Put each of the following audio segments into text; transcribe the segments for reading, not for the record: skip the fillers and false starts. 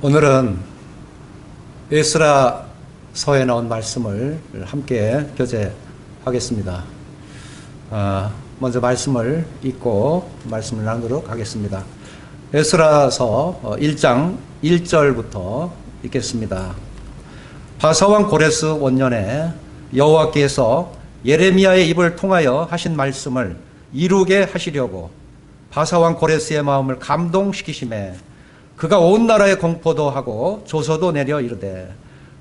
오늘은 에스라서에 나온 말씀을 함께 교제하겠습니다. 먼저 말씀을 읽고 말씀을 나누도록 하겠습니다. 에스라서 1장 1절부터 읽겠습니다. 바사왕 고레스 원년에 여호와께서 예레미야의 입을 통하여 하신 말씀을 이루게 하시려고 바사왕 고레스의 마음을 감동시키심에 그가 온 나라에 공포도 하고 조서도 내려 이르되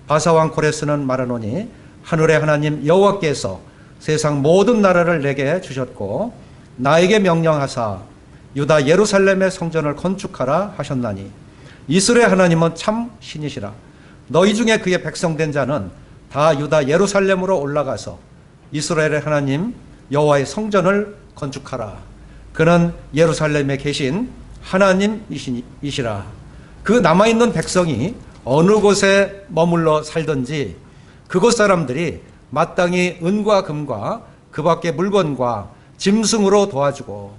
바사왕 고레스는 말하노니 하늘의 하나님 여호와께서 세상 모든 나라를 내게 주셨고 나에게 명령하사 유다 예루살렘의 성전을 건축하라 하셨나니 이스라엘 하나님은 참 신이시라. 너희 중에 그의 백성된 자는 다 유다 예루살렘으로 올라가서 이스라엘의 하나님 여호와의 성전을 건축하라. 그는 예루살렘에 계신 하나님이시라. 그 남아있는 백성이 어느 곳에 머물러 살든지 그곳 사람들이 마땅히 은과 금과 그 밖의 물건과 짐승으로 도와주고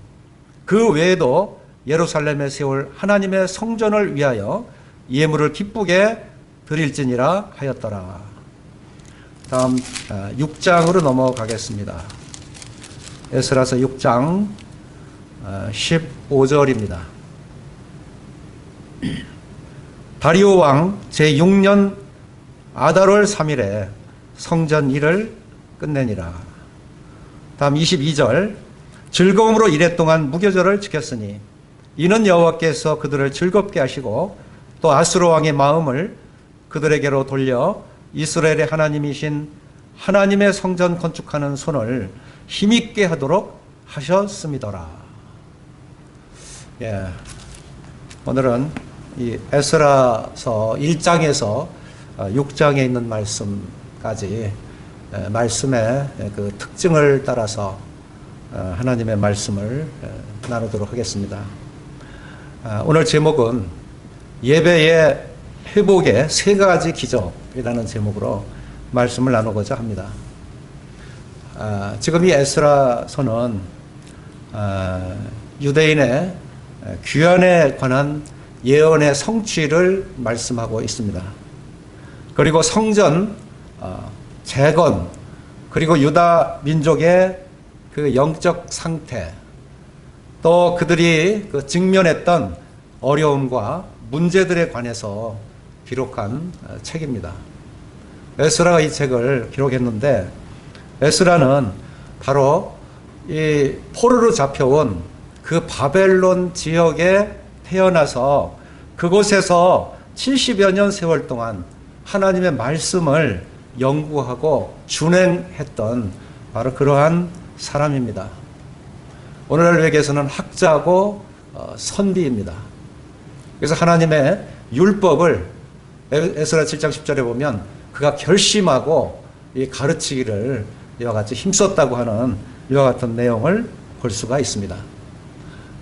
그 외에도 예루살렘에 세울 하나님의 성전을 위하여 예물을 기쁘게 드릴지니라 하였더라. 다음 6장으로 넘어가겠습니다. 에스라서 6장 15절입니다. 다리오 왕 제6년 아달월 3일에 성전 일을 끝내니라. 다음 22절 즐거움으로 이랫동안 무교절을 지켰으니 이는 여호와께서 그들을 즐겁게 하시고 또 아수르 왕의 마음을 그들에게로 돌려 이스라엘의 하나님이신 하나님의 성전 건축하는 손을 힘있게 하도록 하셨음이더라. 오늘은 이 에스라서 1장에서 6장에 있는 말씀까지 말씀의 그 특징을 따라서 하나님의 말씀을 나누도록 하겠습니다. 오늘 제목은 예배의 회복의 세 가지 기적이라는 제목으로 말씀을 나누고자 합니다. 지금 이 에스라서는 유대인의 귀환에 관한 예언의 성취를 말씀하고 있습니다. 그리고 성전 재건, 그리고 유다 민족의 그 영적 상태, 또 그들이 그 직면했던 어려움과 문제들에 관해서 기록한 책입니다. 에스라가 이 책을 기록했는데 에스라는 바로 이 포로로 잡혀온 그 바벨론 지역에 태어나서 그곳에서 70여 년 세월 동안 하나님의 말씀을 연구하고 준행했던 바로 그러한 사람입니다. 오늘날 외계에서는 학자고 선비입니다. 그래서 하나님의 율법을 에스라 7장 10절에 보면 그가 결심하고 가르치기를 이와 같이 힘썼다고 하는 이와 같은 내용을 볼 수가 있습니다.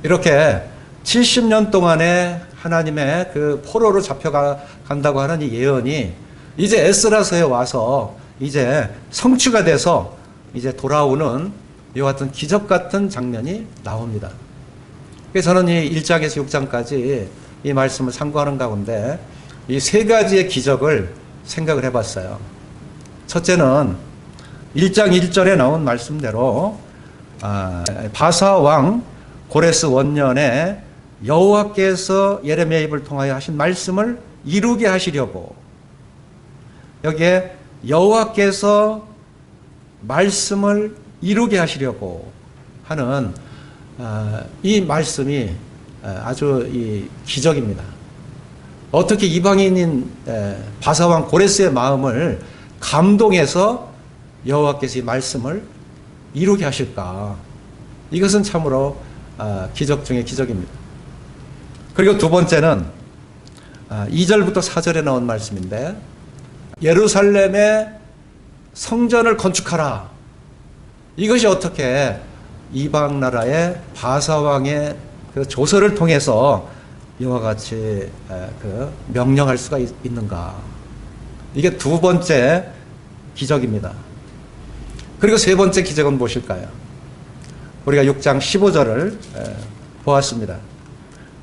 이렇게 70년 동안에 하나님의 그 포로로 잡혀간다고 하는 이 예언이 이제 에스라서에 와서 이제 성취가 돼서 이제 돌아오는 이와 같은 기적 같은 장면이 나옵니다. 그래서 저는 이 1장에서 6장까지 이 말씀을 상고하는 가운데 이 세 가지의 기적을 생각을 해봤어요. 첫째는 1장 1절에 나온 말씀대로 바사 왕 고레스 원년에 여호와께서 예레미야 입을 통하여 하신 말씀을 이루게 하시려고, 여기에 여호와께서 말씀을 이루게 하시려고 하는 이 말씀이 아주 이 기적입니다. 어떻게 이방인인 바사왕 고레스의 마음을 감동해서 여호와께서 이 말씀을 이루게 하실까? 이것은 참으로 기적 중의 기적입니다. 그리고 두 번째는 2절부터 4절에 나온 말씀인데 예루살렘의 성전을 건축하라. 이것이 어떻게 이방 나라의 바사왕의 그 조서를 통해서 이와 같이 그 명령할 수가 있는가? 이게 두 번째 기적입니다. 그리고 세 번째 기적은 무엇일까요? 우리가 6장 15절을 보았습니다.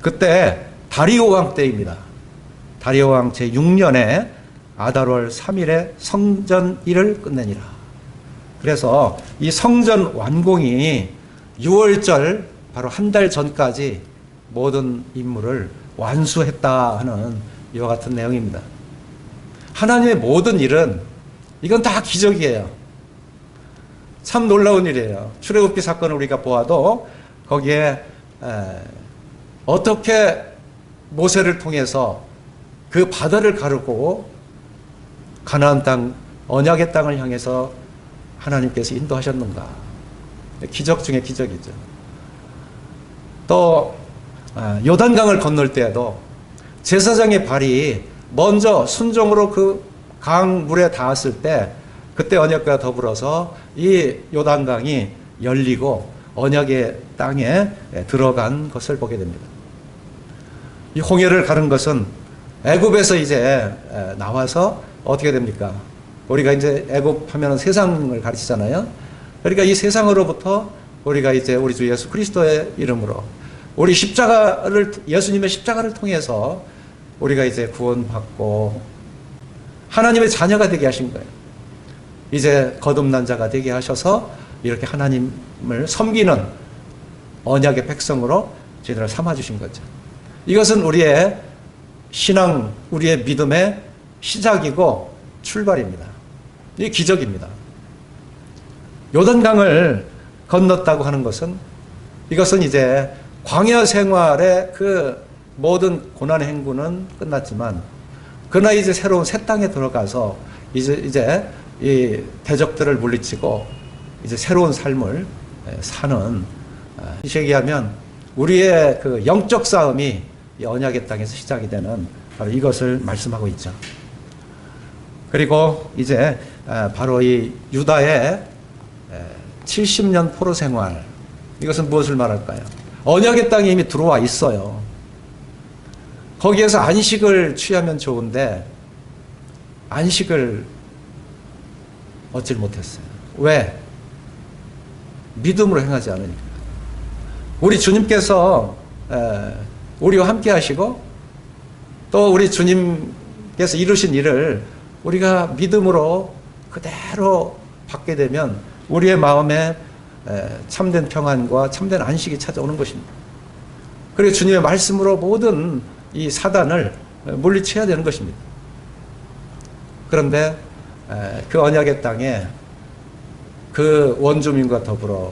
그때 다리오 왕 때입니다. 다리오 왕 제6년에 아달월 3일에 성전일을 끝내니라. 그래서 이 성전 완공이 6월절 바로 한 달 전까지 모든 임무를 완수했다 하는 이와 같은 내용입니다. 하나님의 모든 일은 이건 다 기적이에요. 참 놀라운 일이에요. 출애굽기 사건을 우리가 보아도 거기에 어떻게 모세를 통해서 그 바다를 가르고 가나안 땅, 언약의 땅을 향해서 하나님께서 인도하셨는가. 기적 중에 기적이죠. 또 요단강을 건널 때에도 제사장의 발이 먼저 순종으로 그 강물에 닿았을 때 그때 언약과 더불어서 이 요단강이 열리고 언약의 땅에 들어간 것을 보게 됩니다. 이 홍해를 가른 것은 애굽에서 이제 나와서 어떻게 됩니까? 우리가 이제 애굽 하면은 세상을 가르치잖아요. 그러니까 이 세상으로부터 우리가 이제 우리 주 예수 그리스도의 이름으로 우리 십자가를, 예수님의 십자가를 통해서 우리가 이제 구원받고 하나님의 자녀가 되게 하신 거예요. 이제 거듭난 자가 되게 하셔서 이렇게 하나님을 섬기는 언약의 백성으로 저희들을 삼아주신 거죠. 이것은 우리의 신앙, 우리의 믿음의 시작이고 출발입니다. 이게 기적입니다. 요단강을 건넜다고 하는 것은 이것은 이제 광야 생활의 그 모든 고난의 행군은 끝났지만 그러나 이제 새로운 새 땅에 들어가서 이제 이 대적들을 물리치고 이제 새로운 삶을 사는, 얘기하면 우리의 그 영적 싸움이 이 언약의 땅에서 시작이 되는 바로 이것을 말씀하고 있죠. 그리고 이제 바로 이 유다의 70년 포로 생활, 이것은 무엇을 말할까요? 언약의 땅에 이미 들어와 있어요. 거기에서 안식을 취하면 좋은데 안식을 얻질 못했어요. 왜? 믿음으로 행하지 않으니까. 우리 주님께서 우리와 함께 하시고 또 우리 주님께서 이루신 일을 우리가 믿음으로 그대로 받게 되면 우리의 마음에 참된 평안과 참된 안식이 찾아오는 것입니다. 그리고 주님의 말씀으로 모든 이 사단을 물리쳐야 되는 것입니다. 그런데 그 언약의 땅에 그 원주민과 더불어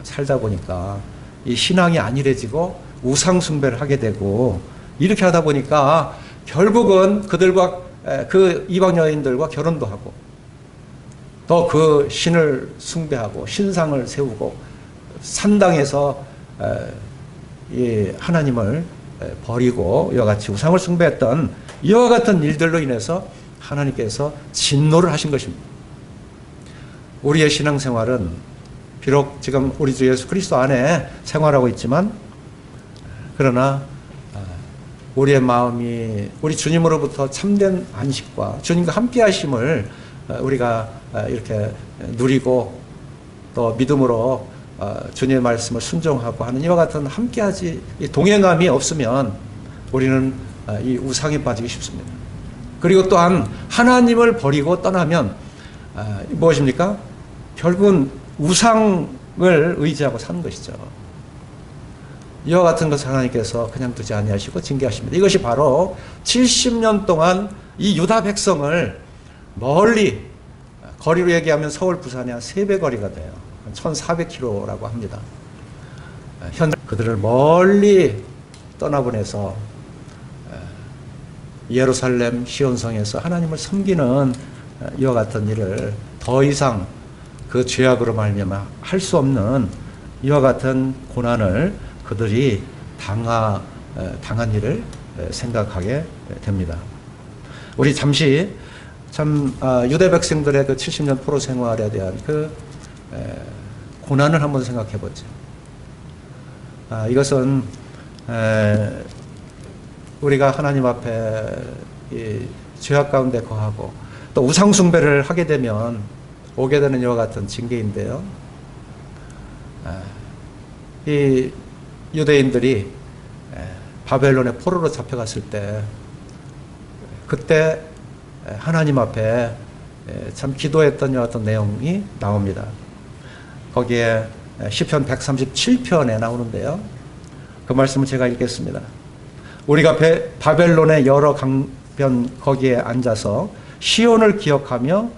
살다 보니까 이 신앙이 안일해지고 우상 숭배를 하게 되고 이렇게 하다 보니까 결국은 그들과 그 이방 여인들과 결혼도 하고 또 그 신을 숭배하고 신상을 세우고 산당에서 이 하나님을 버리고 이와 같이 우상을 숭배했던 이와 같은 일들로 인해서 하나님께서 진노를 하신 것입니다. 우리의 신앙생활은 비록 지금 우리 주 예수 그리스도 안에 생활하고 있지만 그러나 우리의 마음이 우리 주님으로부터 참된 안식과 주님과 함께 하심을 우리가 이렇게 누리고 또 믿음으로 주님의 말씀을 순종하고 하는 이와 같은 함께하지 동행함이 없으면 우리는 이 우상에 빠지기 쉽습니다. 그리고 또한 하나님을 버리고 떠나면 무엇입니까? 결국은 우상을 의지하고 사는 것이죠. 이와 같은 것을 하나님께서 그냥 두지 아니하시고 징계하십니다. 이것이 바로 70년 동안 이 유다 백성을 멀리, 거리로 얘기하면 서울, 부산이 한 3배 거리가 돼요. 1400km라고 합니다. 현 그들을 멀리 떠나보내서 예루살렘 시온성에서 하나님을 섬기는 이와 같은 일을 더 이상 그 죄악으로 말미암아 할 수 없는 이와 같은 고난을 그들이 당한 일을 생각하게 됩니다. 우리 잠시 참 유대 백성들의 그 70년 포로 생활에 대한 그 고난을 한번 생각해 보죠. 이것은 우리가 하나님 앞에 이 죄악 가운데 거하고 또 우상 숭배를 하게 되면 오게 되는 이와 같은 징계인데요. 이 유대인들이 바벨론의 포로로 잡혀갔을 때 그때 하나님 앞에 참 기도했던 어떤 내용이 나옵니다. 거기에 시편 137편에 나오는데요. 그 말씀을 제가 읽겠습니다. 우리가 바벨론의 여러 강변 거기에 앉아서 시온을 기억하며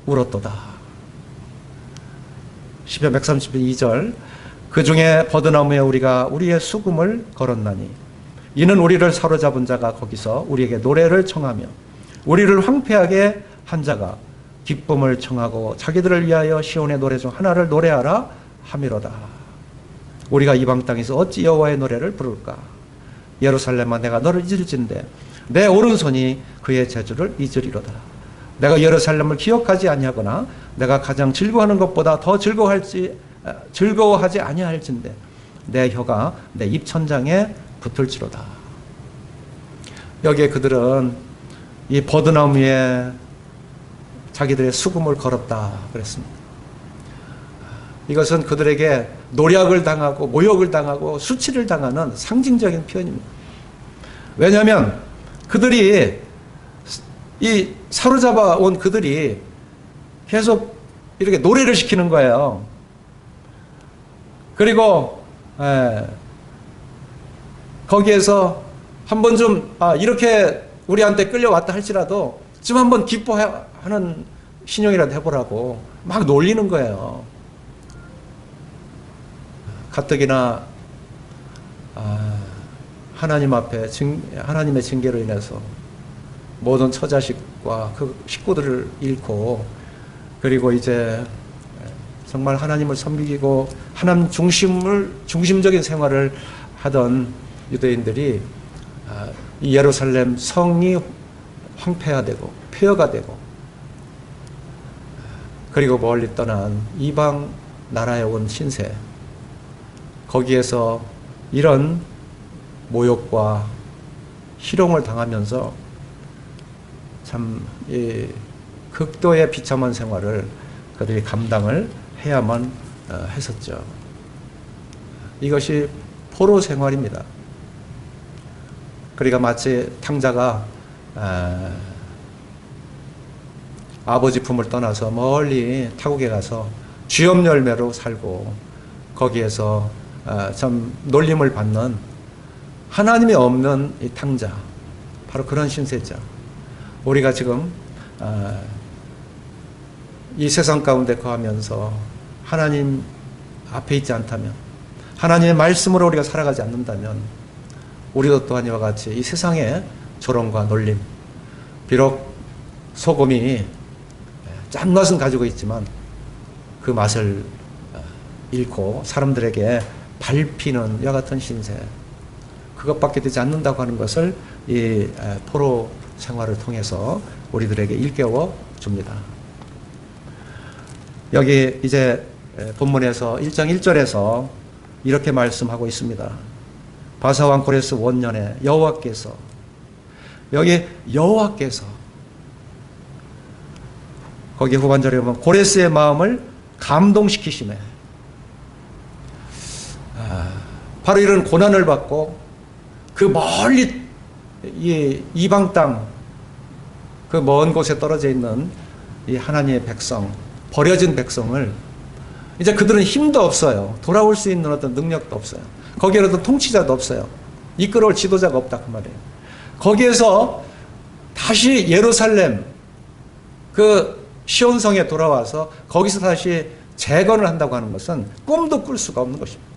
울었도다. 시편 130편 2절 그 중에 버드나무에 우리가 우리의 수금을 걸었나니 이는 우리를 사로잡은 자가 거기서 우리에게 노래를 청하며 우리를 황폐하게 한 자가 기쁨을 청하고 자기들을 위하여 시온의 노래 중 하나를 노래하라 함이로다. 우리가 이방 땅에서 어찌 여호와의 노래를 부를까? 예루살렘아 내가 너를 잊을진대 내 오른손이 그의 재주를 잊으리로다. 내가 예루살렘을 기억하지 아니하거나 내가 가장 즐거워하는 것보다 더 즐거워하지 아니할진대 내 혀가 내 입천장에 붙을지로다. 여기에 그들은 이 버드나무 위에 자기들의 수금을 걸었다 그랬습니다. 이것은 그들에게 노략을 당하고 모욕을 당하고 수치를 당하는 상징적인 표현입니다. 왜냐하면 그들이 이 사로잡아 온 그들이 계속 이렇게 노래를 시키는 거예요. 그리고 거기에서 한번 좀 이렇게 우리한테 끌려왔다 할지라도 좀 한번 기뻐하는 신용이라도 해보라고 막 놀리는 거예요. 가뜩이나 하나님 앞에 하나님의 징계로 인해서 모든 처자식과 그 식구들을 잃고 그리고 이제 정말 하나님을 섬기고 하나님 중심적인 생활을 하던 유대인들이 이 예루살렘 성이 황폐화되고 폐허가 되고 그리고 멀리 떠난 이방 나라에 온 신세 거기에서 이런 모욕과 희롱을 당하면서 참 극도의 비참한 생활을 그들이 감당을 해야만 했었죠. 이것이 포로 생활입니다. 그러니까 마치 탕자가 아버지 품을 떠나서 멀리 타국에 가서 쥐업 열매로 살고 거기에서 참 놀림을 받는 하나님이 없는 이 탕자, 바로 그런 신세죠. 우리가 지금 이 세상 가운데 거하면서 하나님 앞에 있지 않다면, 하나님의 말씀으로 우리가 살아가지 않는다면 우리도 또한 이와 같이 이 세상의 조롱과 놀림, 비록 소금이 짠 맛은 가지고 있지만 그 맛을 잃고 사람들에게 밟히는 이와 같은 신세, 그것밖에 되지 않는다고 하는 것을 이 포로 생활을 통해서 우리들에게 일깨워 줍니다. 여기 이제 본문에서 1장 1절에서 이렇게 말씀하고 있습니다. 바사왕 고레스 원년에 여호와께서, 여기 여호와께서, 거기 후반절에 보면 고레스의 마음을 감동시키시네. 바로 이런 고난을 받고 그 멀리 이 이방 땅, 그 먼 곳에 떨어져 있는 이 하나님의 백성, 버려진 백성을 이제 그들은 힘도 없어요. 돌아올 수 있는 어떤 능력도 없어요. 거기에 어떤 통치자도 없어요. 이끌어올 지도자가 없다 그 말이에요. 거기에서 다시 예루살렘 그 시온성에 돌아와서 거기서 다시 재건을 한다고 하는 것은 꿈도 꿀 수가 없는 것입니다.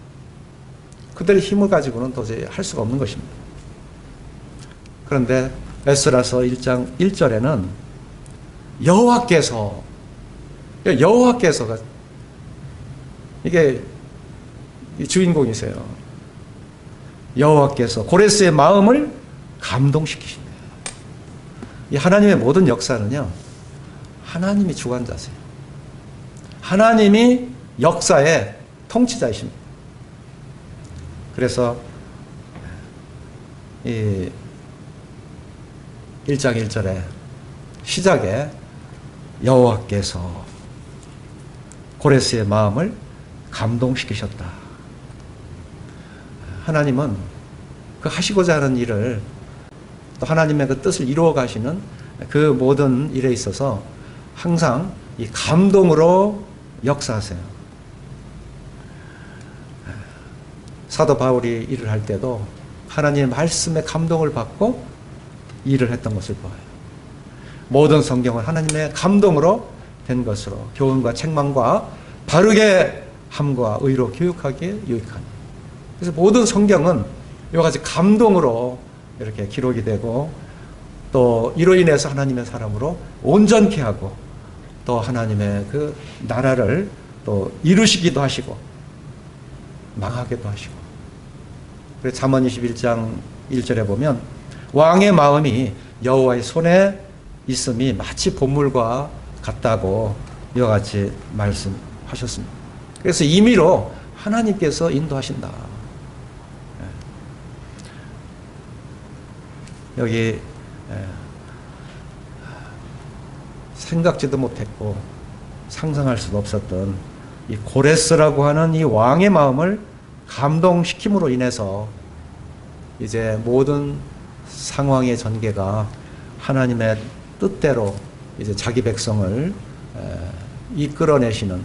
그들의 힘을 가지고는 도저히 할 수가 없는 것입니다. 그런데 에스라서 1장 1절에는 여호와께서가 이게 주인공이세요. 여호와께서 고레스의 마음을 감동시키십니다. 이 하나님의 모든 역사는요, 하나님이 주관자세요. 하나님이 역사의 통치자이십니다. 그래서 이 1장 1절에 시작에 여호와께서 고레스의 마음을 감동시키셨다. 하나님은 그 하시고자 하는 일을 또 하나님의 그 뜻을 이루어 가시는 그 모든 일에 있어서 항상 이 감동으로 역사하세요. 사도 바울이 일을 할 때도 하나님의 말씀에 감동을 받고 일을 했던 것을 보아요. 모든 성경은 하나님의 감동으로 된 것으로 교훈과 책망과 바르게 함과 의로 교육하기에 유익하니. 그래서 모든 성경은 이와 같이 감동으로 이렇게 기록이 되고 또 이로 인해서 하나님의 사람으로 온전케 하고 또 하나님의 그 나라를 또 이루시기도 하시고 망하게도 하시고. 그래서 잠언 21장 1절에 보면 왕의 마음이 여호와의 손에 있음이 마치 보물과 같다고 이와 같이 말씀하셨습니다. 그래서 임의로 하나님께서 인도하신다. 여기 생각지도 못했고 상상할 수도 없었던 이 고레스라고 하는 이 왕의 마음을 감동시킴으로 인해서 이제 모든 상황의 전개가 하나님의 뜻대로 이제 자기 백성을 이끌어내시는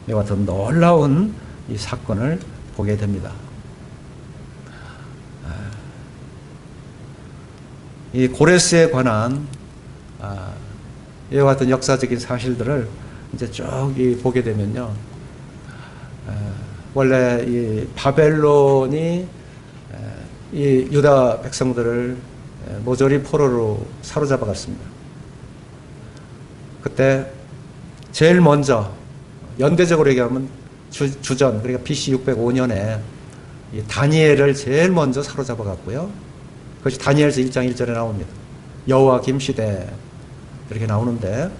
이와 같은 놀라운 이 사건을 보게 됩니다. 이 고레스에 관한 이와 같은 역사적인 사실들을 이제 쭉 보게 되면요, 원래 이 바벨론이 이 유다 백성들을 모조리 포로로 사로잡아갔습니다. 그때 제일 먼저 연대적으로 얘기하면 주전, 그러니까 BC 605년에 이 다니엘을 제일 먼저 사로잡아갔고요. 그것이 다니엘서 1장 1절에 나옵니다. 여호와 김시대 이렇게 나오는데,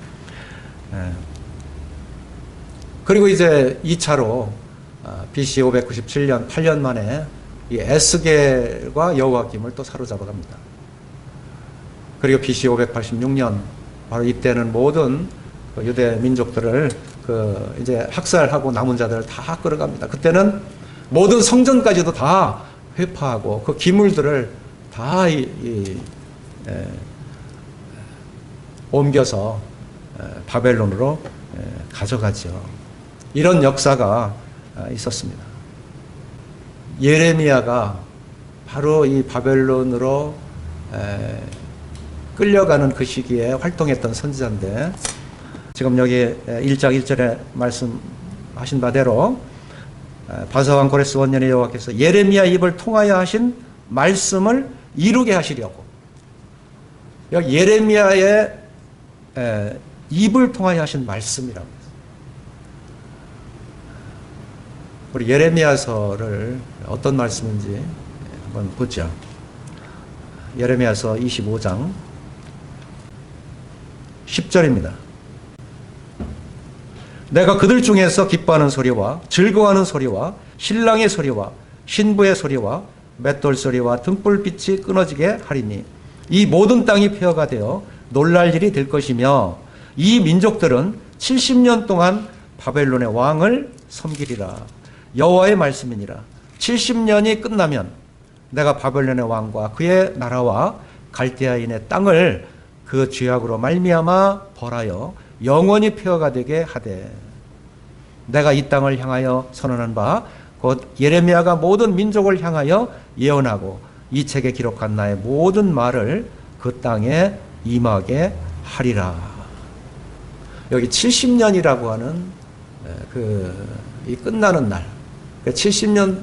그리고 이제 2차로 BC 597년 8년 만에 이 에스겔과 여호와김을 또 사로잡아갑니다. 그리고 BC 586년 바로 이때는 모든 유대 민족들을 이제 학살하고 남은 자들을 다 끌어갑니다. 그때는 모든 성전까지도 다 회파하고 그 기물들을 다 옮겨서 바벨론으로 가져가죠. 이런 역사가 있었습니다. 예레미야가 바로 이 바벨론으로 끌려가는 그 시기에 활동했던 선지자인데, 지금 여기 1장 1절에 말씀하신 바대로 바사왕 고레스 원년의 여호와께서 예레미야 입을 통하여 하신 말씀을 이루게 하시려고. 여기 예레미야의 입을 통하여 하신 말씀이라고 했어요. 우리 예레미야서를 어떤 말씀인지 한번 보죠. 예레미야서 25장 10절입니다. 내가 그들 중에서 기뻐하는 소리와 즐거워하는 소리와 신랑의 소리와 신부의 소리와 맷돌 소리와 등불빛이 끊어지게 하리니 이 모든 땅이 폐허가 되어 놀랄 일이 될 것이며 이 민족들은 70년 동안 바벨론의 왕을 섬기리라. 여호와의 말씀이니라. 70년이 끝나면 내가 바벨론의 왕과 그의 나라와 갈대아인의 땅을 그 죄악으로 말미암아 벌하여 영원히 폐허가 되게 하되, 내가 이 땅을 향하여 선언한 바 곧 예레미야가 모든 민족을 향하여 예언하고 이 책에 기록한 나의 모든 말을 그 땅에 임하게 하리라. 여기 70년이라고 하는 이 끝나는 날, 70년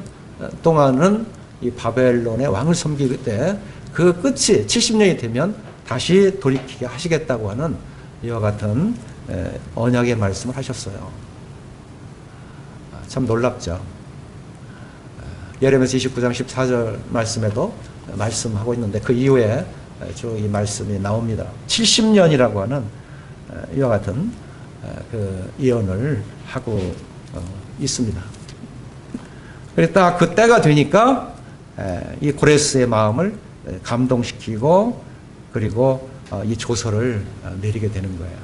동안은 이 바벨론의 왕을 섬길 때 그 끝이 70년이 되면 다시 돌이키게 하시겠다고 하는 이와 같은 언약의 말씀을 하셨어요. 참 놀랍죠. 예레미야서 29장 14절 말씀에도 말씀하고 있는데 그 이후에 쭉 이 말씀이 나옵니다. 70년이라고 하는 이와 같은 그 예언을 하고 있습니다. 그래서 딱 그 때가 되니까 이 고레스의 마음을 감동시키고 그리고 이 조서를 내리게 되는 거예요.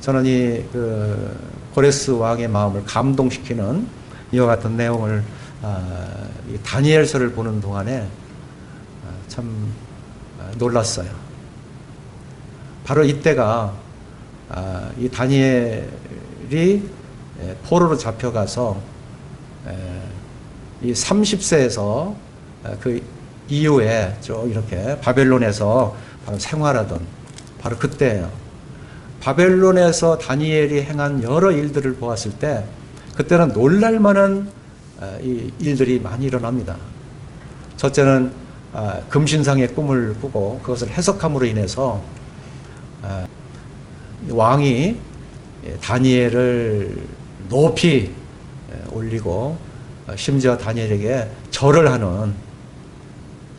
저는 이 고레스 왕의 마음을 감동시키는 이와 같은 내용을 이 다니엘서를 보는 동안에 참 놀랐어요. 바로 이때가 이 다니엘이 포로로 잡혀가서 이 30세에서 그 이후에 쭉 이렇게 바벨론에서 바로 생활하던 바로 그때예요. 바벨론에서 다니엘이 행한 여러 일들을 보았을 때 그때는 놀랄만한 이 일들이 많이 일어납니다. 첫째는 금신상의 꿈을 꾸고 그것을 해석함으로 인해서 왕이 다니엘을 높이 올리고 심지어 다니엘에게 절을 하는,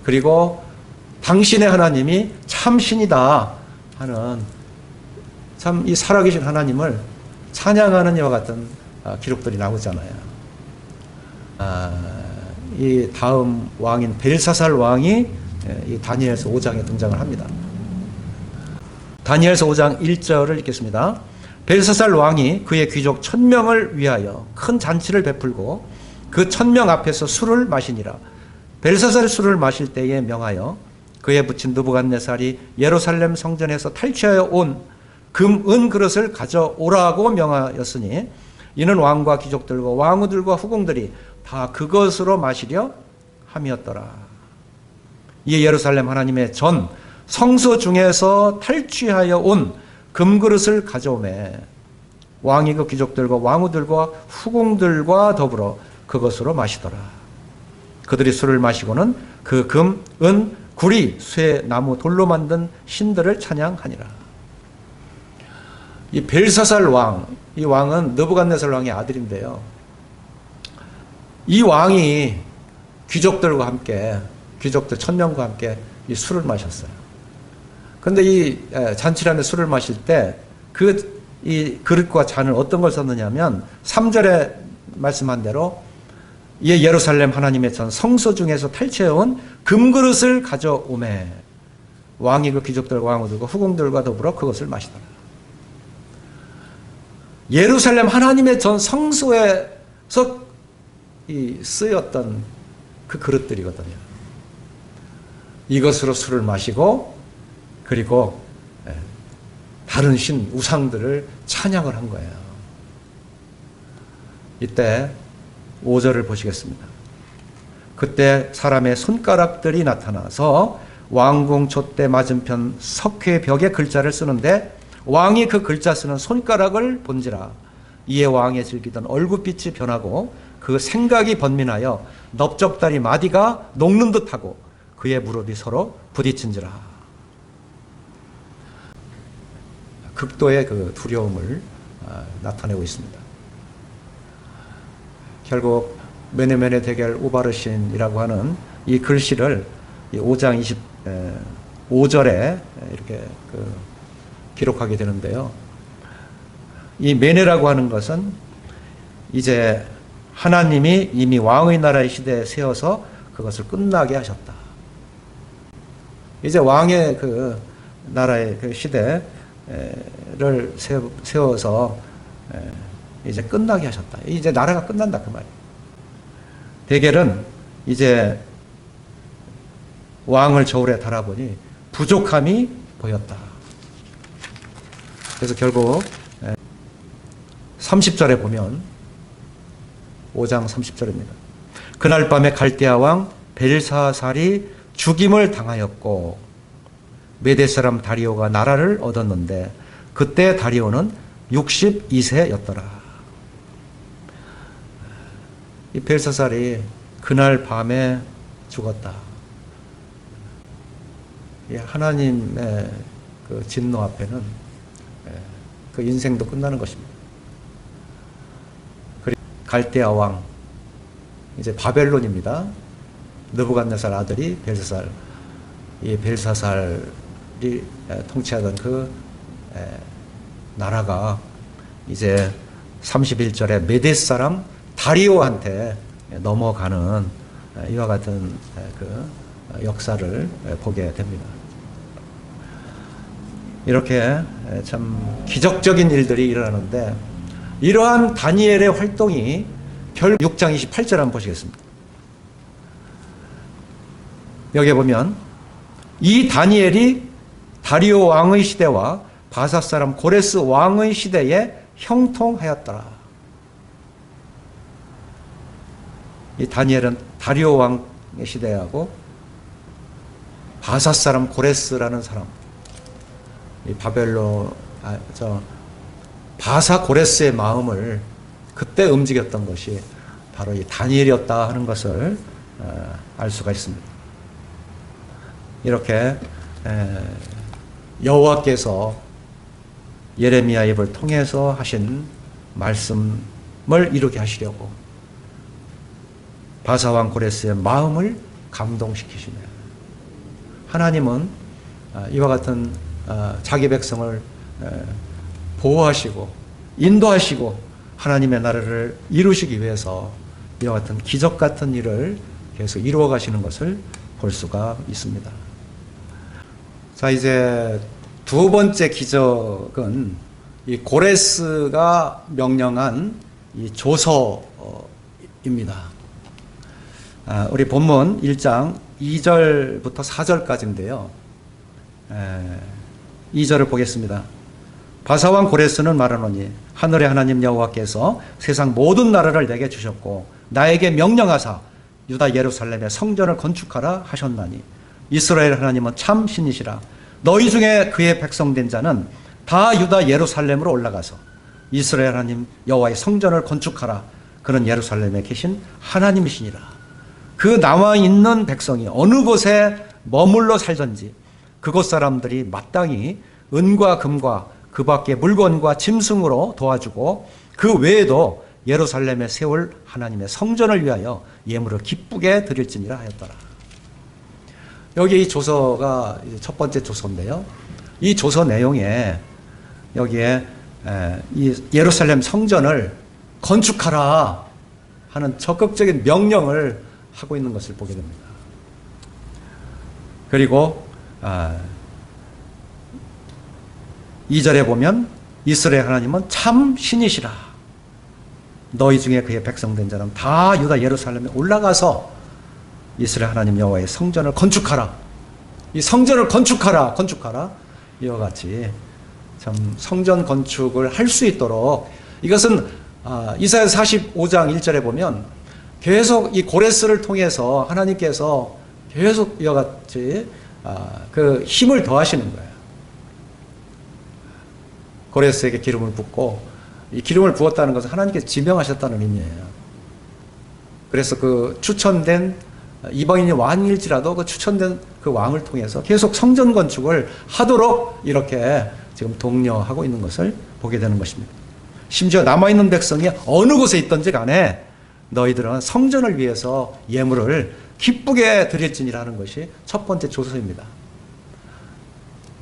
그리고 당신의 하나님이 참 신이다 하는, 참 이 살아계신 하나님을 찬양하는 이와 같은 기록들이 나오잖아요. 이 다음 왕인 벨사살 왕이 이 다니엘서 5장에 등장을 합니다. 다니엘서 5장 1절을 읽겠습니다. 벨사살 왕이 그의 귀족 1000명을 위하여 큰 잔치를 베풀고 그 1000명 앞에서 술을 마시니라. 벨사살 술을 마실 때에 명하여 그의 부친 느부갓네살이 예루살렘 성전에서 탈취하여 온 금, 은 그릇을 가져오라고 명하였으니 이는 왕과 귀족들과 왕후들과 후궁들이 다 그것으로 마시려 함이었더라. 이 예루살렘 하나님의 전 성소 중에서 탈취하여 온 금그릇을 가져오매 왕이 그 귀족들과 왕후들과 후궁들과 더불어 그것으로 마시더라. 그들이 술을 마시고는 그 금, 은, 구리, 쇠, 나무, 돌로 만든 신들을 찬양하니라. 이 벨사살 왕, 이 왕은 느부갓네살 왕의 아들인데요. 이 왕이 귀족들과 함께, 귀족들 1000명과 함께 이 술을 마셨어요. 그런데 이 잔치란에 술을 마실 때 이 그릇과 잔을 어떤 걸 썼느냐면 3절에 말씀한 대로 이 예루살렘 하나님의 전 성소 중에서 탈취해온 금그릇을 가져오매 왕이 그 귀족들과 왕후들과 후궁들과 더불어 그것을 마시더라. 예루살렘 하나님의 전 성소에서 쓰였던 그 그릇들이거든요. 이것으로 술을 마시고 그리고 다른 신 우상들을 찬양을 한 거예요. 이때 5절을 보시겠습니다. 그때 사람의 손가락들이 나타나서 왕궁 촛대 맞은편 석회 벽에 글자를 쓰는데 왕이 그 글자 쓰는 손가락을 본지라. 이에 왕의 즐기던 얼굴빛이 변하고 그 생각이 번민하여 넓적다리 마디가 녹는 듯하고 그의 무릎이 서로 부딪힌지라. 극도의 그 두려움을 나타내고 있습니다. 결국 메네메네 데겔 우바르신이라고 하는 이 글씨를 5장 25절에 이렇게 기록하게 되는데요. 이 메네라고 하는 것은 이제 하나님이 이미 왕의 나라의 시대에 세워서 그것을 끝나게 하셨다. 이제 왕의 그 나라의 그 시대를 세워서 이제 끝나게 하셨다. 이제 나라가 끝난다 그 말이에요. 데겔은 이제 왕을 저울에 달아보니 부족함이 보였다. 그래서 결국 30절에 보면 5장 30절입니다. 그날 밤에 갈대아 왕 벨사살이 죽임을 당하였고 메대 사람 다리오가 나라를 얻었는데 그때 다리오는 62세였더라. 이 벨사살이 그날 밤에 죽었다. 하나님의 그 진노 앞에는 그 인생도 끝나는 것입니다. 그리고 갈대아 왕, 이제 바벨론입니다. 느부갓네살 아들이 벨사살, 이 벨사살이 통치하던 그 나라가 이제 31절에 메대 사람 다리오한테 넘어가는 이와 같은 그 역사를 보게 됩니다. 이렇게 참 기적적인 일들이 일어나는데 이러한 다니엘의 활동이 결국 6장 28절 한번 보시겠습니다. 여기에 보면 이 다니엘이 다리오 왕의 시대와 바사 사람 고레스 왕의 시대에 형통하였더라. 이 다니엘은 다리오 왕의 시대하고 바사 사람 고레스라는 사람, 이 바사 고레스의 마음을 그때 움직였던 것이 바로 이 다니엘이었다 하는 것을 알 수가 있습니다. 이렇게 여호와께서 예레미야 입을 통해서 하신 말씀을 이루게 하시려고 바사왕 고레스의 마음을 감동시키시며, 하나님은 이와 같은 자기 백성을 보호하시고 인도하시고 하나님의 나라를 이루시기 위해서 이와 같은 기적 같은 일을 계속 이루어 가시는 것을 볼 수가 있습니다. 자, 이제 두 번째 기적은 이 고레스가 명령한 이 조서입니다. 우리 본문 1장 2절부터 4절까지인데요. 2절을 보겠습니다. 바사왕 고레스는 말하노니 하늘의 하나님 여호와께서 세상 모든 나라를 내게 주셨고 나에게 명령하사 유다 예루살렘에 성전을 건축하라 하셨나니 이스라엘 하나님은 참 신이시라. 너희 중에 그의 백성된 자는 다 유다 예루살렘으로 올라가서 이스라엘 하나님 여호와의 성전을 건축하라. 그는 예루살렘에 계신 하나님이시니라. 그 나와 있는 백성이 어느 곳에 머물러 살던지 그곳 사람들이 마땅히 은과 금과 그 밖의 물건과 짐승으로 도와주고 그 외에도 예루살렘에 세울 하나님의 성전을 위하여 예물을 기쁘게 드릴지니라 하였더라. 여기 이 조서가 첫 번째 조서인데요. 이 조서 내용에 여기에 이 예루살렘 성전을 건축하라 하는 적극적인 명령을 하고 있는 것을 보게 됩니다. 그리고 2절에 보면 이스라엘 하나님은 참 신이시라. 너희 중에 그의 백성된 자는 다 유다 예루살렘에 올라가서 이스라엘 하나님 여호와의 성전을 건축하라. 이 성전을 건축하라. 이와 같이 참 성전 건축을 할 수 있도록, 이것은 이사야 45장 1절에 보면 계속 이 고레스를 통해서 하나님께서 계속 이와 같이 그 힘을 더하시는 거예요. 고레스에게 기름을 붓고, 이 기름을 부었다는 것은 하나님께서 지명하셨다는 의미예요. 그래서 그 추천된 이방인이 왕일지라도 그 추천된 그 왕을 통해서 계속 성전 건축을 하도록 이렇게 지금 독려하고 있는 것을 보게 되는 것입니다. 심지어 남아있는 백성이 어느 곳에 있든지 간에 너희들은 성전을 위해서 예물을 기쁘게 드릴지니라는 것이 첫 번째 조서입니다.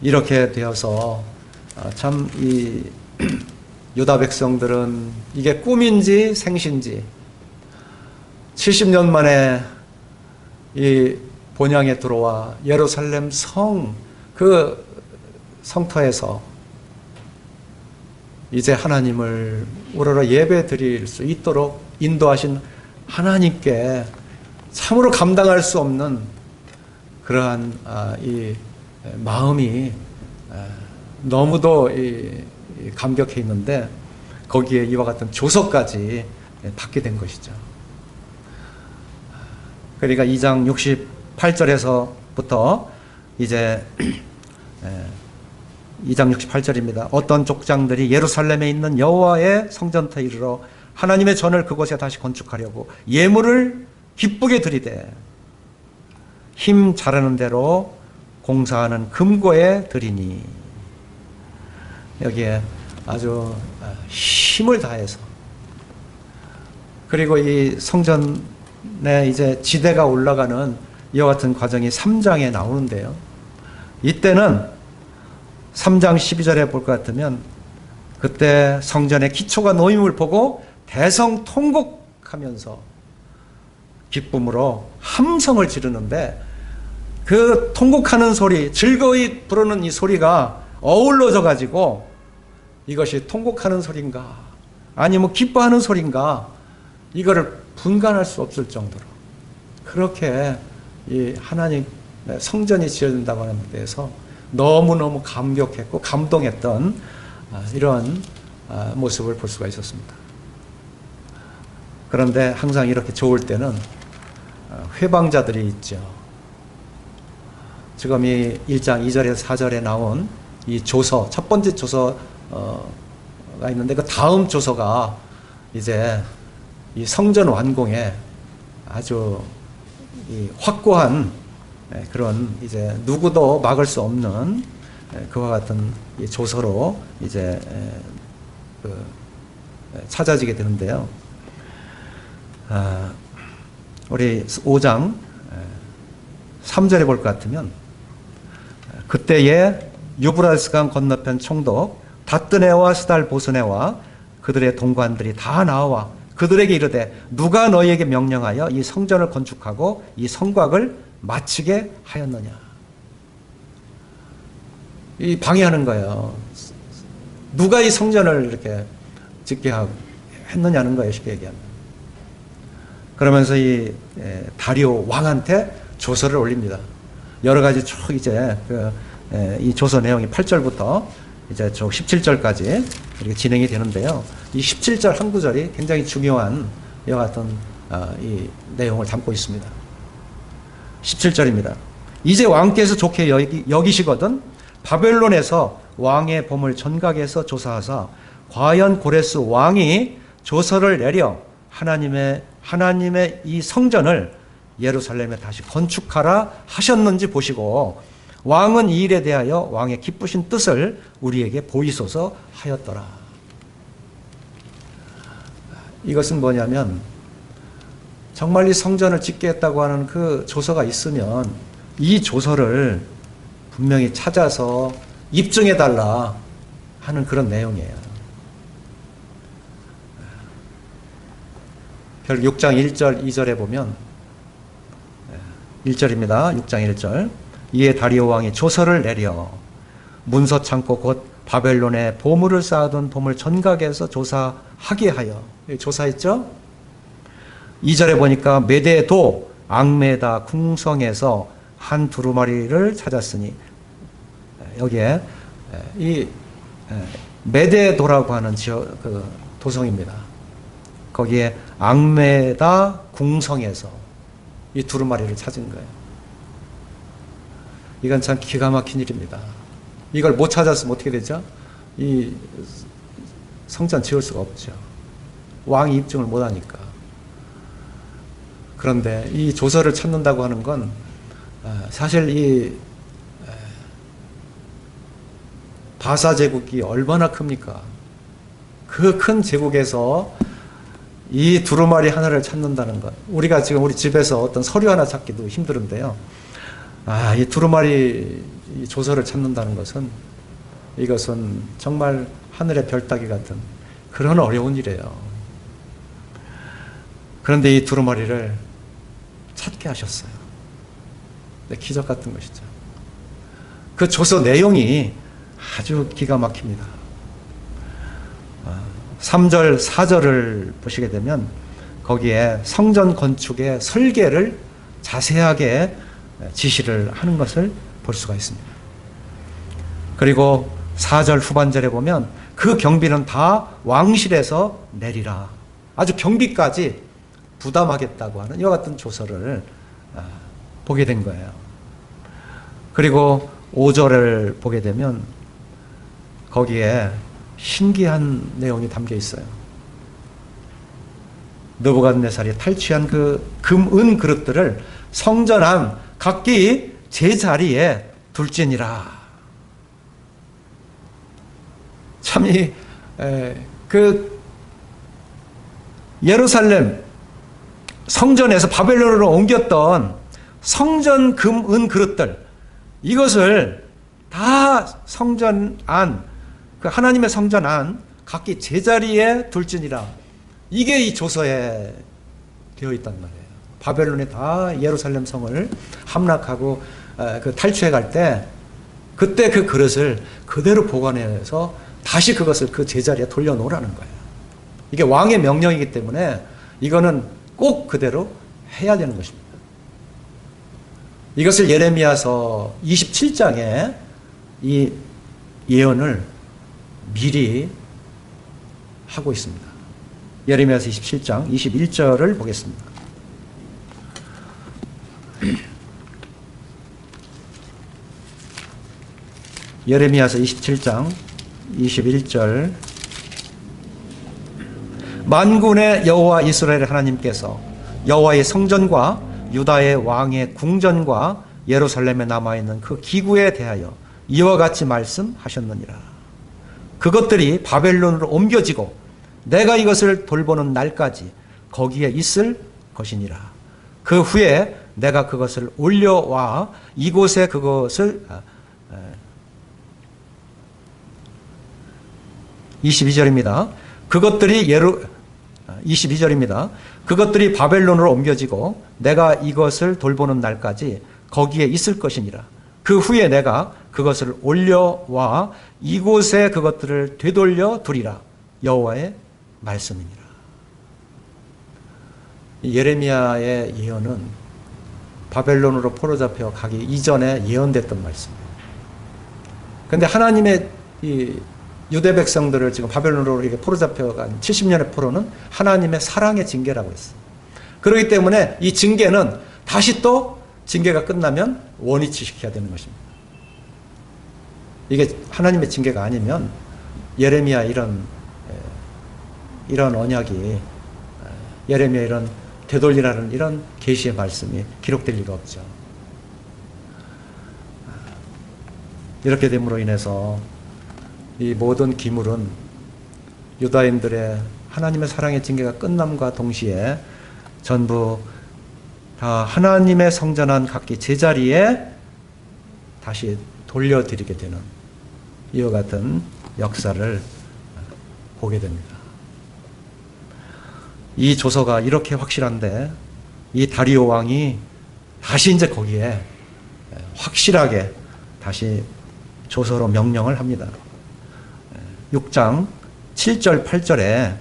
이렇게 되어서 참 이 유다 백성들은 이게 꿈인지 생신지 70년 만에 이 본향에 들어와 예루살렘 그 성터에서 이제 하나님을 우러러 예배 드릴 수 있도록 인도하신 하나님께 참으로 감당할 수 없는 그러한 이 마음이 너무도 감격해 있는데, 거기에 이와 같은 조서까지 받게 된 것이죠. 그러니까 2장 68절에서부터 이제 2장 68절입니다. 어떤 족장들이 예루살렘에 있는 여호와의 성전터에 이르러 하나님의 전을 그곳에 다시 건축하려고 예물을 기쁘게 드리되 힘 자라는 대로 공사하는 금고에 드리니, 여기에 아주 힘을 다해서, 그리고 이 성전에 이제 지대가 올라가는 이와 같은 과정이 3장에 나오는데요. 이때는 3장 12절에 볼 것 같으면 그때 성전의 기초가 놓임을 보고 대성통곡하면서 기쁨으로 함성을 지르는데, 그 통곡하는 소리, 즐거이 부르는 이 소리가 어우러져 가지고 이것이 통곡하는 소리인가 아니면 기뻐하는 소리인가, 이거를 분간할 수 없을 정도로 그렇게 이 하나님께 성전이 지어진다고 하는 데 대해서 너무너무 감격했고 감동했던 이런 모습을 볼 수가 있었습니다. 그런데 항상 이렇게 좋을 때는 회방자들이 있죠. 지금 이 1장 2절에서 4절에 나온 이 조서, 첫 번째 조서가 있는데 그 다음 조서가 이제 이 성전 완공에 아주 이 확고한 그런 이제 누구도 막을 수 없는 그와 같은 이 조서로 이제 찾아지게 되는데요. 우리 5장 3절에 볼 것 같으면 그때에 유브라스강 건너편 총독 다뜨네와 스달보스네와 그들의 동관들이 다 나와 그들에게 이르되 누가 너희에게 명령하여 이 성전을 건축하고 이 성곽을 마치게 하였느냐. 이 방해하는 거예요. 누가 이 성전을 이렇게 짓게 했느냐는 거예요. 쉽게 얘기하면. 그러면서 이 다리오 왕한테 조서를 올립니다. 여러 가지 쭉 이제 이 조서 내용이 8절부터 이제 쭉 17절까지 이렇게 진행이 되는데요. 이 17절 한 구절이 굉장히 중요한 이와 같은 이 내용을 담고 있습니다. 17절입니다. 이제 왕께서 좋게 여기시거든 바벨론에서 왕의 보물 전각에서 조사하사 과연 고레스 왕이 조서를 내려 하나님의 이 성전을 예루살렘에 다시 건축하라 하셨는지 보시고 왕은 이 일에 대하여 왕의 기쁘신 뜻을 우리에게 보이소서 하였더라. 이것은 뭐냐면 정말 이 성전을 짓게 했다고 하는 그 조서가 있으면 이 조서를 분명히 찾아서 입증해달라 하는 그런 내용이에요. 결국 6장 1절 2절에 보면 1절입니다. 6장 1절 이에 다리오 왕이 조서를 내려 문서 창고 곧 바벨론에 보물을 쌓아둔 보물 전각에서 조사하게 하여 조사했죠. 2절에 보니까 메데도 앙메다 궁성에서 한 두루마리를 찾았으니 여기에 이 메데도라고 하는 그 도성입니다. 거기에 앙메다 궁성에서 이 두루마리를 찾은 거예요. 이건 참 기가 막힌 일입니다. 이걸 못 찾았으면 어떻게 되죠? 이 성전 지을 수가 없죠. 왕이 입증을 못 하니까. 그런데 이 조서를 찾는다고 하는 건 사실 이 바사 제국이 얼마나 큽니까? 그 큰 제국에서 이 두루마리 하나를 찾는다는 것. 우리가 지금 우리 집에서 어떤 서류 하나 찾기도 힘들은데요. 이 두루마리 조서를 찾는다는 것은 이것은 정말 하늘의 별 따기 같은 그런 어려운 일이에요. 그런데 이 두루마리를 찾게 하셨어요. 기적 같은 것이죠. 그 조서 내용이 아주 기가 막힙니다. 3절, 4절을 보시게 되면 거기에 성전 건축의 설계를 자세하게 지시를 하는 것을 볼 수가 있습니다. 그리고 4절 후반절에 보면 그 경비는 다 왕실에서 내리라. 아주 경비까지 부담하겠다고 하는 이와 같은 조서를 보게 된 거예요. 그리고 5절을 보게 되면 거기에 신기한 내용이 담겨 있어요. 느부갓네살이 탈취한 그 금, 은 그릇들을 성전 안 각기 제자리에 둘지니라. 참 그 예루살렘 성전에서 바벨론으로 옮겼던 성전 금, 은 그릇들 이것을 다 성전 안 그 하나님의 성전 안 각기 제자리에 둘지니라. 이게 이 조서에 되어 있단 말이에요. 바벨론에 다 예루살렘 성을 함락하고 그 탈취해 갈 때 그때 그 그릇을 그대로 보관해서 다시 그것을 그 제자리에 돌려놓으라는 거예요. 이게 왕의 명령이기 때문에 이거는 꼭 그대로 해야 되는 것입니다. 이것을 예레미야서 27장에 이 예언을 미리 하고 있습니다. 예레미야서 27장 21절을 보겠습니다. 예레미야서 27장 21절 만군의 여호와 이스라엘 하나님께서 여호와의 성전과 유다의 왕의 궁전과 예루살렘에 남아있는 그 기구에 대하여 이와 같이 말씀하셨느니라. 그것들이 바벨론으로 옮겨지고 내가 이것을 돌보는 날까지 거기에 있을 것이니라. 그 후에 내가 그것을 올려와 이곳에 그것을 22절입니다. 그것들이 바벨론으로 옮겨지고 내가 이것을 돌보는 날까지 거기에 있을 것이니라. 그 후에 내가 그것을 올려와 이곳에 그것들을 되돌려 두리라. 여호와의 말씀이니라. 예레미야의 예언은 바벨론으로 포로잡혀 가기 이전에 예언됐던 말씀이에요. 그런데 하나님의 이 유대 백성들을 지금 바벨론으로 이렇게 포로잡혀간 70년의 포로는 하나님의 사랑의 징계라고 했어요. 그렇기 때문에 이 징계는 다시 또 징계가 끝나면 원위치시켜야 되는 것입니다. 이게 하나님의 징계가 아니면 예레미야 이런 언약이 예레미야 이런 되돌리라는 이런 계시의 말씀이 기록될 리가 없죠. 이렇게 됨으로 인해서 이 모든 기물은 유다인들의 하나님의 사랑의 징계가 끝남과 동시에 전부 다 하나님의 성전한 각기 제자리에 다시 돌려드리게 되는 이와 같은 역사를 보게 됩니다. 이 조서가 이렇게 확실한데 이 다리오 왕이 다시 이제 거기에 확실하게 다시 조서로 명령을 합니다. 6장 7절 8절에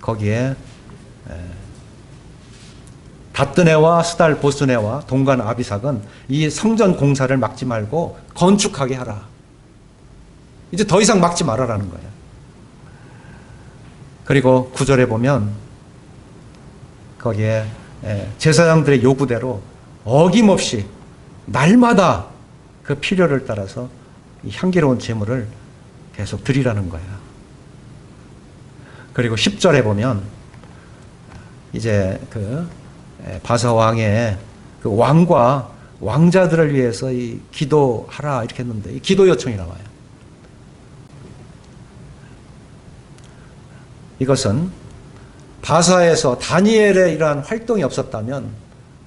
거기에 다뜨네와 스달 보스네와 동간 아비삭은 이 성전 공사를 막지 말고 건축하게 하라. 이제 더 이상 막지 말아라는 거예요. 그리고 9절에 보면 거기에 제사장들의 요구대로 어김없이 날마다 그 필요를 따라서 이 향기로운 제물을 계속 드리라는 거예요. 그리고 10절에 보면 이제 그 바사 왕의 그 왕과 왕자들을 위해서 이 기도하라 이렇게 했는데 이 기도 요청이 나와요. 이것은 바사에서 다니엘의 이러한 활동이 없었다면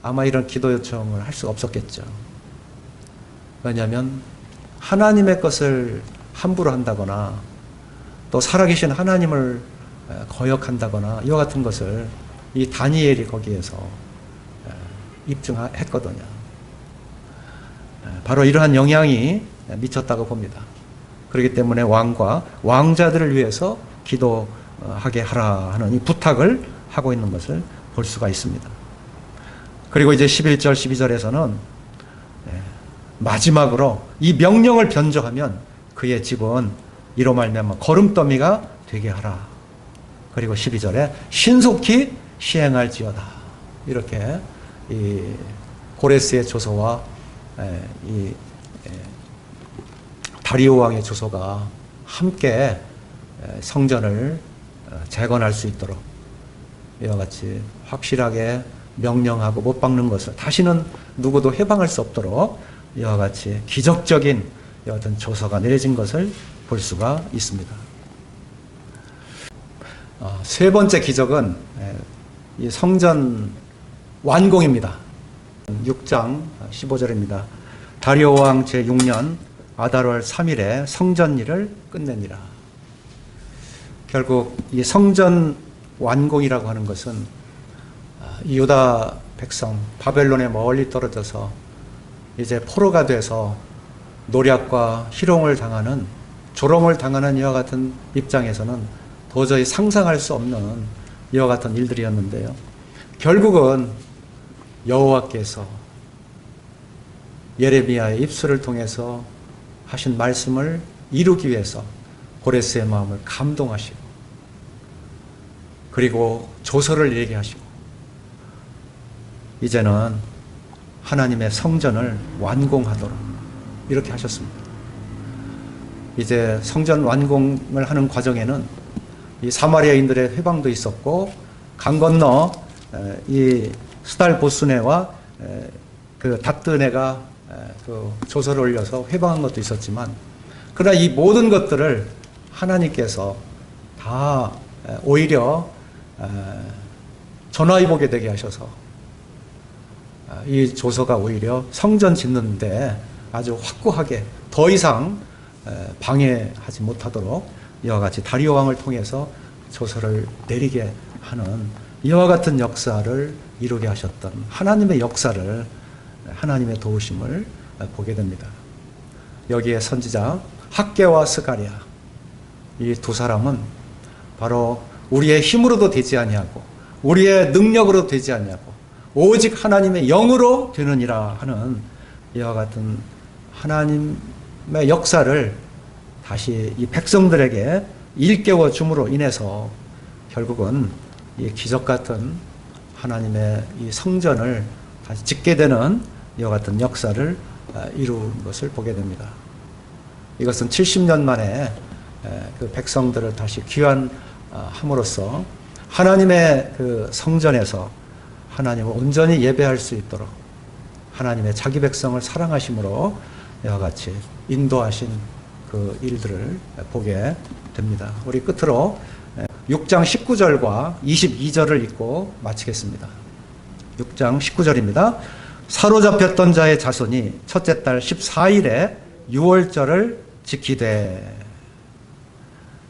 아마 이런 기도 요청을 할 수가 없었겠죠. 왜냐하면 하나님의 것을 함부로 한다거나 또 살아계신 하나님을 거역한다거나 이와 같은 것을 이 다니엘이 거기에서 입증했거든요. 바로 이러한 영향이 미쳤다고 봅니다. 그렇기 때문에 왕과 왕자들을 위해서 기도하게 하라 하는 이 부탁을 하고 있는 것을 볼 수가 있습니다. 그리고 이제 11절 12절에서는 마지막으로 이 명령을 변조하면 그의 집은 이로 말미암아 거름더미가 되게 하라. 그리고 12절에 신속히 시행할지어다. 이렇게 이 고레스의 조서와 이 다리오 왕의 조서가 함께 성전을 재건할 수 있도록 이와 같이 확실하게 명령하고 못 박는 것을 다시는 누구도 해방할 수 없도록 이와 같이 기적적인 이와 같은 조서가 내려진 것을 볼 수가 있습니다. 세 번째 기적은 이 성전 완공입니다. 6장 15절입니다. 다리오 왕 제6년 아달월 3일에 성전 일을 끝내니라. 결국 이 성전 완공이라고 하는 것은 이 유다 백성 바벨론에 멀리 떨어져서 이제 포로가 돼서 노략과 희롱을 당하는 조롱을 당하는 이와 같은 입장에서는 도저히 상상할 수 없는 이와 같은 일들이었는데요. 결국은 여호와께서 예레미야의 입술을 통해서 하신 말씀을 이루기 위해서 고레스의 마음을 감동하시고, 그리고 조서를 얘기하시고, 이제는 하나님의 성전을 완공하도록 이렇게 하셨습니다. 이제 성전 완공을 하는 과정에는 이 사마리아인들의 회방도 있었고, 강 건너 이 스달 보스네와 그 닷드네가 그 조서를 올려서 회방한 것도 있었지만, 그러나 이 모든 것들을 하나님께서 다 오히려 전화위복이 되게 하셔서 이 조서가 오히려 성전 짓는데 아주 확고하게 더 이상 방해하지 못하도록 이와 같이 다리오 왕을 통해서 조서를 내리게 하는 이와 같은 역사를 이루게 하셨던 하나님의 역사를, 하나님의 도우심을 보게 됩니다. 여기에 선지자 학개와 스가랴, 이 두 사람은 바로 우리의 힘으로도 되지 아니하고 우리의 능력으로 되지 아니하고 오직 하나님의 영으로 되느니라 하는 이와 같은 하나님의 역사를 다시 이 백성들에게 일깨워 줌으로 인해서 결국은 이 기적 같은 하나님의 이 성전을 다시 짓게 되는 이와 같은 역사를 이룬 것을 보게 됩니다. 이것은 70년 만에 그 백성들을 다시 귀환함으로써 하나님의 그 성전에서 하나님을 온전히 예배할 수 있도록 하나님의 자기 백성을 사랑하심으로 이와 같이 인도하신 그 일들을 보게 됩니다. 우리 끝으로 6장 19절과 22절을 읽고 마치겠습니다. 6장 19절입니다. 사로잡혔던 자의 자손이 첫째 달 14일에 유월절을 지키되,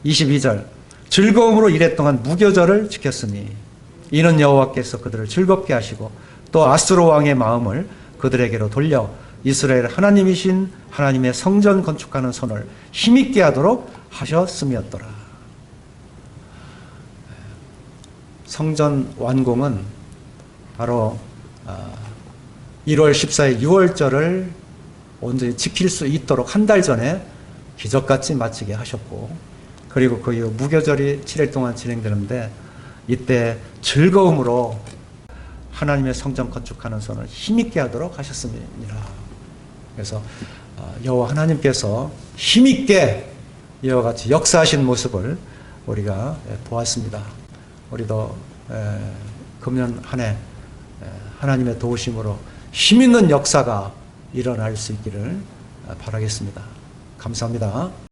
22절 즐거움으로 이랫 동안 무교절을 지켰으니 이는 여호와께서 그들을 즐겁게 하시고 또 아수르 왕의 마음을 그들에게로 돌려 이스라엘 하나님이신 하나님의 성전 건축하는 손을 힘있게 하도록 하셨음이었더라. 성전 완공은 바로 1월 14일 유월절을 온전히 지킬 수 있도록 한 달 전에 기적같이 마치게 하셨고, 그리고 그 이후 무교절이 7일 동안 진행되는데 이때 즐거움으로 하나님의 성전 건축하는 손을 힘있게 하도록 하셨습니다. 그래서 여호와 하나님께서 힘있게 이와 같이 역사하신 모습을 우리가 보았습니다. 우리도 금년 한 해 하나님의 도우심으로 힘있는 역사가 일어날 수 있기를 바라겠습니다. 감사합니다.